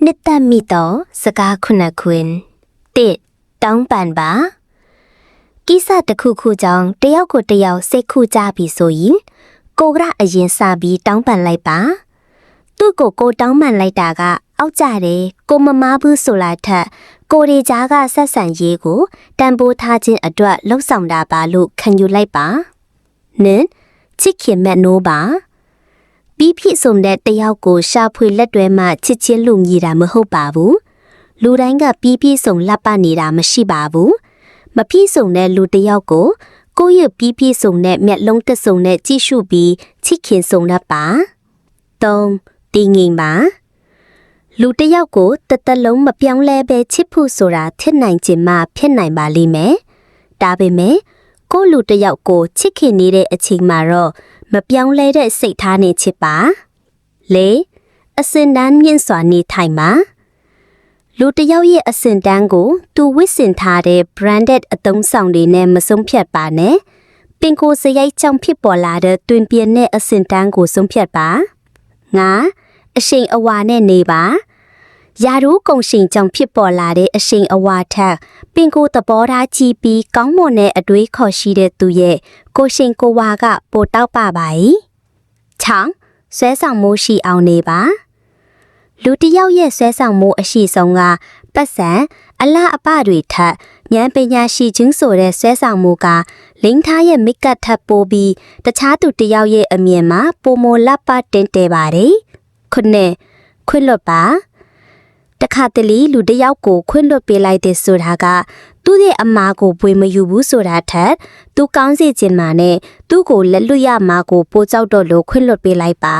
နှစ်သက်မိသောစကားခုနှစ်ခွင်တစ်တောင်းပန်ပါကိစ္စတစ်ခုခုကြောင့်တယောက်ကိုတယောက်စိတ်ခုကြပြီဆိုရင်ကိုကအရင်စပြီးတောင်းပန်လိုက်ပါသူ့ကိုတောင်းပန်လိုက်တာကအောက်ကြတယ်ကိုမမားဘူးဆိုလာထက်ကိုရီကြားကဆက်ဆံရေးကိုတန်ဖိုးထားခြင်းအတွက်လှုပ်ဆောင်တာပါလို့ခံယူလိုက်ပါနင်ချစ်ခင်မဲ့နိုးပါပြီးဖြစ်ဆုံးတဲ့တယောက်ကိုရှာဖွေလက်တွဲမှချစ်ချင်းလူမြည်တာမဟုတ်ပါဘူးလူတိုင်းကပြီးပြည့်စုံလက်ပနေတာမရှိပါဘူးမပြည့်စုံတဲ့လူတယောက်ကိုကိုယ့်ရဲ့ပြီးပြည့်စုံတဲ့မျက်လုံးတစ်စုံနဲ့ကြည့်ရှုပြီးချစ်ခင်ဆုံးတတ်ပါ3တင်းငိမ်ပါလူတယောက်ကိုတသက်လုံးမပြောင်းလဲပဲချစ်ဖို့ဆိုတာဖြစ်နိုင်ခြင်းမှဖြစ်နိုင်ပါလိမ့်မယ်ဒါပေမဲ့ကိုလူတယောက်ကိုချစ်ခင်နေတဲ့အချိန်မှာတော့မပြောင်းလဲတဲ့စိတ်ထားနဲ့ချစ်ပါ4အစင်တန်းမြင့်စွာနေထိုင်ပါလူတယောက်ရဲ့အစင်တန်းကိုသူဝစ်စင်ထားတဲ့ branded အသုံးဆောင်တွေနဲ့မဆုံးဖြတ်ပါနဲ့ပင်ကိုစရိုက်ကြောင့်ဖြစ်ပေါ်လာတဲ့တွင်ပြင်းတဲ့အစင်တန်းကိုဆုံးဖြတ်ပါ5အရှိန်အဝါနဲ့နေပါယာရိုးကုံရှင်ကြောင့်ဖြစ်ပေါ်လာတဲ့အရှိန်အဝါထက်ပင်ကိုသဘောထားကြည့်ပြီးကောင်းမွန်တဲ့အတွေးခေါ်ရှိတဲ့သူရဲ့ကိုရှင်ကိုဝါကပိုတောက်ပါပါ၏6ဆွဲဆောင်မှုရှိအောင်နေပါလူတယောက်ရဲ့ဆွဲဆောင်မှုအရှိဆုံးကပတ်စံအလားအပတွေထက်ဉာဏ်ပညာရှိခြင်းဆိုတဲ့ဆွဲဆောင်မှုကလိန်ထားရဲ့မိကတ်ထပ်ပိုးပြီးတခြားသူတယောက်ရဲ့အမြင်မှာပိုမိုလက်ပတင်တဲပါတယ်ခုနှစ်ခွင့်လွတ်ပါတခါတလေလူတယောက်ကိုခွင့်လွတ်ပေးလိုက်တဲ့ဆိုတာကသူ့ရဲ့အမားကိုပွေမယူဘူးဆိုတာထက်သူကောင်းစေခြင်းမှာနဲ့သူ့ကိုလက်လွတ်ရမှာကိုပိုကြောက်တော့လို့ခွင့်လွတ်ပေးလိုက်ပါ